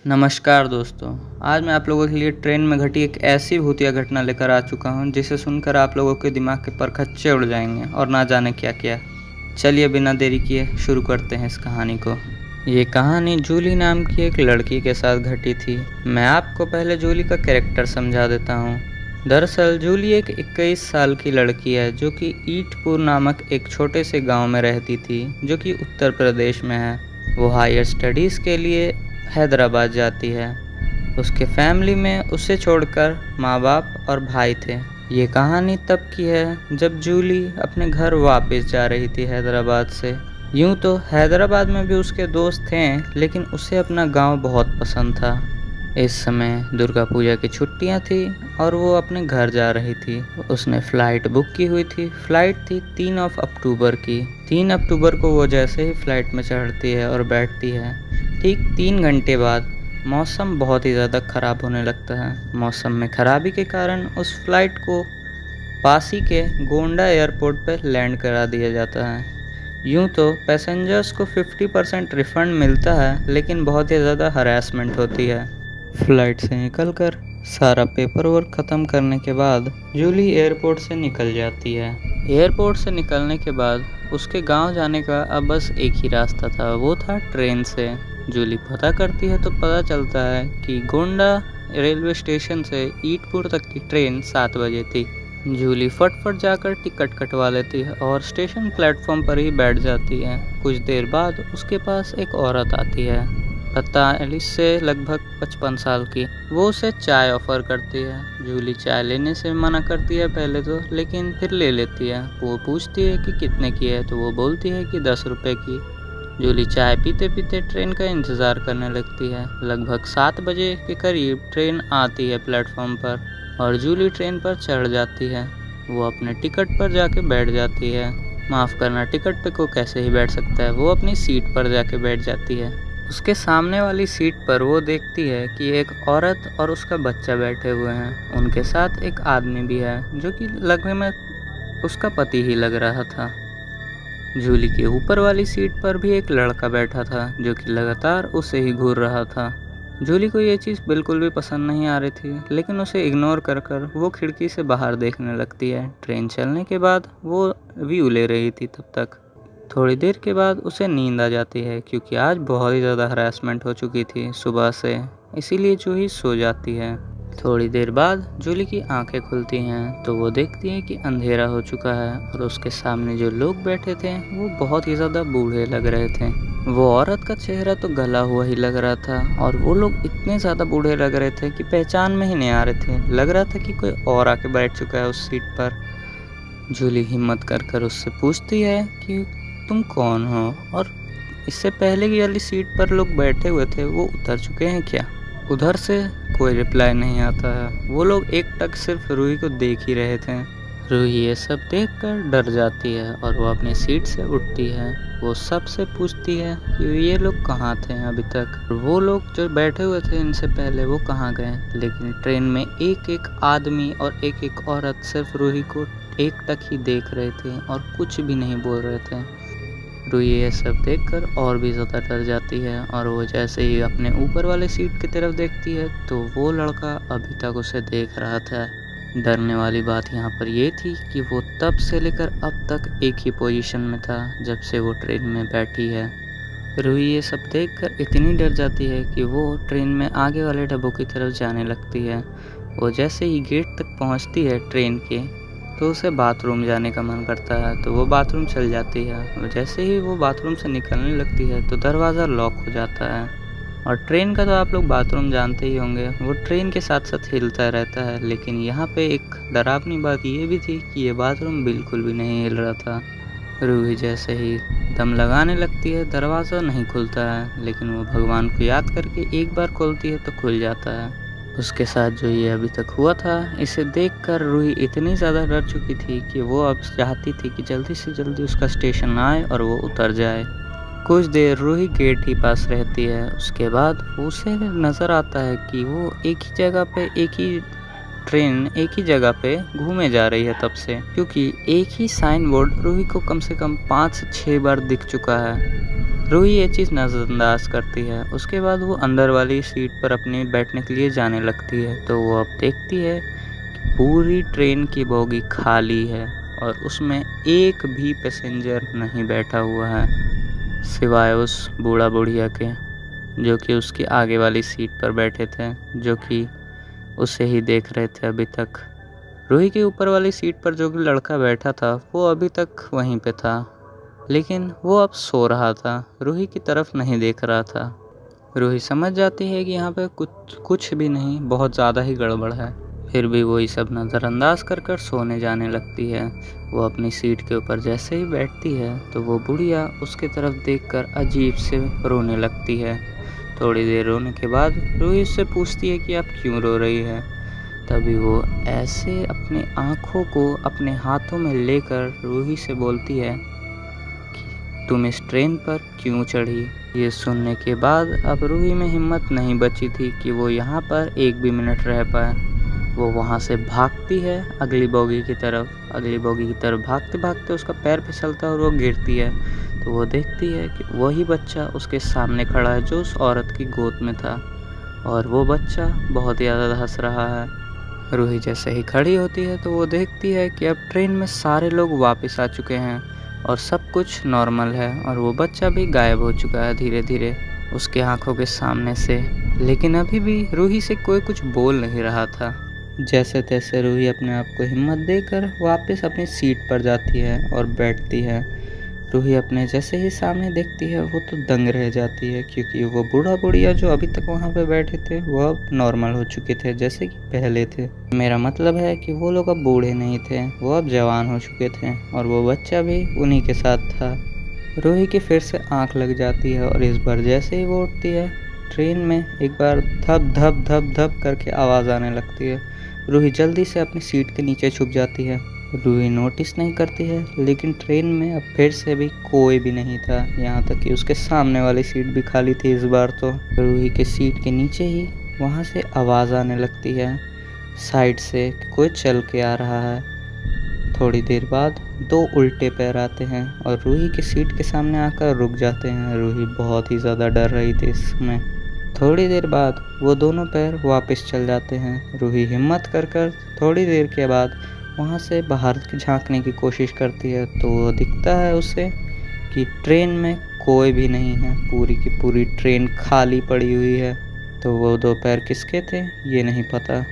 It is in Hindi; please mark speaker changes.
Speaker 1: नमस्कार दोस्तों। आज मैं आप लोगों के लिए ट्रेन में घटी एक ऐसी भूतिया घटना लेकर आ चुका हूं जिसे सुनकर आप लोगों के दिमाग के परखच्चे उड़ जाएंगे और ना जाने क्या क्या। चलिए बिना देरी किए शुरू करते हैं इस कहानी को। ये कहानी जूली नाम की एक लड़की के साथ घटी थी। मैं आपको पहले जूली का कैरेक्टर समझा देता हूँ। दरअसल जूली एक 21 साल की लड़की है जो कि ईटपुर नामक एक छोटे से गांव में रहती थी जो कि उत्तर प्रदेश में है। वो हायर स्टडीज़ के लिए हैदराबाद जाती है। उसके फैमिली में उसे छोड़कर माँ बाप और भाई थे। ये कहानी तब की है जब जूली अपने घर वापस जा रही थी हैदराबाद से। यूं तो हैदराबाद में भी उसके दोस्त थे लेकिन उसे अपना गांव बहुत पसंद था। इस समय दुर्गा पूजा की छुट्टियां थी और वो अपने घर जा रही थी। उसने फ़्लाइट बुक की हुई थी। फ़्लाइट थी 3 अक्टूबर की। 3 अक्टूबर को वो जैसे ही फ़्लाइट में चढ़ती है और बैठती है, ठीक 3 घंटे बाद मौसम बहुत ही ज़्यादा ख़राब होने लगता है। मौसम में ख़राबी के कारण उस फ़्लाइट को पास ही के गोंडा एयरपोर्ट पर लैंड करा दिया जाता है। यूँ तो पैसेंजर्स को 50% रिफ़ंड मिलता है लेकिन बहुत ही ज़्यादा हरासमेंट होती है। फ़्लाइट से निकलकर सारा पेपर वर्क ख़त्म करने के बाद जूली एयरपोर्ट से निकल जाती है। एयरपोर्ट से निकलने के बाद उसके गांव जाने का अब बस एक ही रास्ता था, वो था ट्रेन से। जूली पता करती है तो पता चलता है कि गोंडा रेलवे स्टेशन से ईटपुर तक की ट्रेन 7 बजे थी। जूली फटफट जाकर टिकट कटवा लेती है और स्टेशन प्लेटफॉर्म पर ही बैठ जाती है। कुछ देर बाद उसके पास एक औरत आती है, 45 से लगभग 55 साल की। वो उसे चाय ऑफ़र करती है। जूली चाय लेने से मना करती है पहले तो, लेकिन फिर ले लेती है। वो पूछती है कि कितने की है तो वो बोलती है कि 10 रुपये की। जूली चाय पीते पीते ट्रेन का इंतज़ार करने लगती है। लगभग 7 बजे के करीब ट्रेन आती है प्लेटफॉर्म पर और जूली ट्रेन पर चढ़ जाती है। वो अपने टिकट पर जाके बैठ जाती है। माफ़ करना, टिकट पे को कैसे ही बैठ सकता है, वो अपनी सीट पर जाके बैठ जाती है। उसके सामने वाली सीट पर वो देखती है कि एक औरत और उसका बच्चा बैठे हुए हैं। उनके साथ एक आदमी भी है जो कि लगने में उसका पति ही लग रहा था। जूली के ऊपर वाली सीट पर भी एक लड़का बैठा था जो कि लगातार उसे ही घूर रहा था। जूली को ये चीज़ बिल्कुल भी पसंद नहीं आ रही थी लेकिन उसे इग्नोर कर कर वो खिड़की से बाहर देखने लगती है। ट्रेन चलने के बाद वो व्यू ले रही थी। तब तक थोड़ी देर के बाद उसे नींद आ जाती है क्योंकि आज बहुत ही ज़्यादा हरासमेंट हो चुकी थी सुबह से, इसीलिए जूही सो जाती है। थोड़ी देर बाद जूली की आंखें खुलती हैं तो वो देखती है कि अंधेरा हो चुका है और उसके सामने जो लोग बैठे थे वो बहुत ही ज़्यादा बूढ़े लग रहे थे। वो औरत का चेहरा तो गला हुआ ही लग रहा था और वो लोग इतने ज़्यादा बूढ़े लग रहे थे कि पहचान में ही नहीं आ रहे थे। लग रहा था कि कोई और आके बैठ चुका है उस सीट पर। जूली हिम्मत कर कर उससे पूछती है कि तुम कौन हो और इससे पहले की वाली सीट पर लोग बैठे हुए थे वो उतर चुके हैं क्या? उधर से कोई रिप्लाई नहीं आता है। वो लोग एकटक सिर्फ रूही को देख ही रहे थे। रूही ये सब देखकर डर जाती है और वो अपनी सीट से उठती है। वो सबसे पूछती है कि ये लोग कहाँ थे अभी तक, वो लोग जो बैठे हुए थे इनसे पहले वो कहाँ गए। लेकिन ट्रेन में एक एक आदमी और एक एक औरत सिर्फ रूही को एकटक ही देख रहे थे और कुछ भी नहीं बोल रहे थे। रूही ये सब देखकर और भी ज़्यादा डर जाती है और वो जैसे ही अपने ऊपर वाले सीट की तरफ देखती है तो वो लड़का अभी तक उसे देख रहा था। डरने वाली बात यहाँ पर ये थी कि वो तब से लेकर अब तक एक ही पोजीशन में था जब से वो ट्रेन में बैठी है। रूही ये सब देखकर इतनी डर जाती है कि वो ट्रेन में आगे वाले डब्बों की तरफ जाने लगती है। वो जैसे ही गेट तक पहुँचती है ट्रेन के तो उसे बाथरूम जाने का मन करता है तो वो बाथरूम चल जाती है। जैसे ही वो बाथरूम से निकलने लगती है तो दरवाज़ा लॉक हो जाता है। और ट्रेन का तो आप लोग बाथरूम जानते ही होंगे, वो ट्रेन के साथ साथ हिलता रहता है। लेकिन यहाँ पे एक डरावनी बात ये भी थी कि ये बाथरूम बिल्कुल भी नहीं हिल रहा था। रूही जैसे ही दम लगाने लगती है दरवाज़ा नहीं खुलता है, लेकिन वो भगवान को याद करके एक बार खोलती है तो खुल जाता है। उसके साथ जो ये अभी तक हुआ था इसे देखकर रूही इतनी ज़्यादा डर चुकी थी कि वो अब चाहती थी कि जल्दी से जल्दी उसका स्टेशन आए और वो उतर जाए। कुछ देर रूही गेट ही पास रहती है। उसके बाद उसे नज़र आता है कि वो एक ही जगह पे ट्रेन एक ही जगह पे घूमे जा रही है तब से, क्योंकि एक ही साइन बोर्ड रूही को कम से कम 5 से 6 बार दिख चुका है। रूही ये चीज़ नज़रअंदाज करती है। उसके बाद वो अंदर वाली सीट पर अपनी बैठने के लिए जाने लगती है, तो वो अब देखती है कि पूरी ट्रेन की बोगी खाली है और उसमें एक भी पैसेंजर नहीं बैठा हुआ है, सिवाय उस बूढ़ा बुढ़िया के, जो कि उसकी आगे वाली सीट पर बैठे थे, जो कि उसे ही देख रहे थे अभी तक। रूही के ऊपर वाली सीट पर जो लड़का बैठा था वो अभी तक वहीं पे था, लेकिन वो अब सो रहा था, रूही की तरफ नहीं देख रहा था। रूही समझ जाती है कि यहाँ पे कुछ भी नहीं, बहुत ज़्यादा ही गड़बड़ है। फिर भी वो ये सब नज़रअंदाज कर सोने जाने लगती है। वो अपनी सीट के ऊपर जैसे ही बैठती है तो वो बुढ़िया उसके तरफ देखकर अजीब से रोने लगती है। थोड़ी देर रोने के बाद रूही उससे पूछती है कि आप क्यों रो रही है। तभी वो ऐसे अपनी आँखों को अपने हाथों में लेकर रूही से बोलती है कि तुम इस ट्रेन पर क्यों चढ़ी। ये सुनने के बाद अब रूही में हिम्मत नहीं बची थी कि वो यहाँ पर एक भी मिनट रह पाए। वो वहाँ से भागती है अगली बोगी की तरफ भागते भागते उसका पैर फिसलता है और वो गिरती है। तो वो देखती है कि वही बच्चा उसके सामने खड़ा है जो उस औरत की गोद में था, और वो बच्चा बहुत ही ज़्यादा हंस रहा है। रूही जैसे ही खड़ी होती है तो वो देखती है कि अब ट्रेन में सारे लोग वापस आ चुके हैं और सब कुछ नॉर्मल है, और वो बच्चा भी गायब हो चुका है धीरे धीरे उसके आंखों के सामने से। लेकिन अभी भी रूही से कोई कुछ बोल नहीं रहा था। जैसे तैसे रूही अपने आप को हिम्मत देकर वापस अपनी सीट पर जाती है और बैठती है। रूही अपने जैसे ही सामने देखती है वो तो दंग रह जाती है, क्योंकि वो बूढ़ा बुढ़िया जो अभी तक वहाँ पे बैठे थे वो अब नॉर्मल हो चुके थे जैसे कि पहले थे। मेरा मतलब है कि वो लोग अब बूढ़े नहीं थे, वो अब जवान हो चुके थे, और वो बच्चा भी उन्हीं के साथ था। रूही की फिर से आँख लग जाती है और इस बार जैसे ही वो उठती है ट्रेन में एक बार धप धप धप धप करके आवाज़ आने लगती है। रूही जल्दी से अपनी सीट के नीचे छुप जाती है। रूही नोटिस नहीं करती है, लेकिन ट्रेन में अब फिर से भी कोई भी नहीं था, यहाँ तक कि उसके सामने वाली सीट भी खाली थी इस बार तो। रूही के सीट के नीचे ही वहाँ से आवाज़ आने लगती है साइड से, कोई चल के आ रहा है। थोड़ी देर बाद दो उल्टे पैर आते हैं और रूही की सीट के सामने आकर रुक जाते हैं। रूही बहुत ही ज़्यादा डर रही थी इस समय। थोड़ी देर बाद वो दोनों पैर वापस चल जाते हैं। रूही हिम्मत कर थोड़ी देर के बाद वहाँ से बाहर झांकने की कोशिश करती है, तो वो दिखता है उसे कि ट्रेन में कोई भी नहीं है, पूरी की पूरी ट्रेन खाली पड़ी हुई है। तो वो दो पैर किसके थे ये नहीं पता।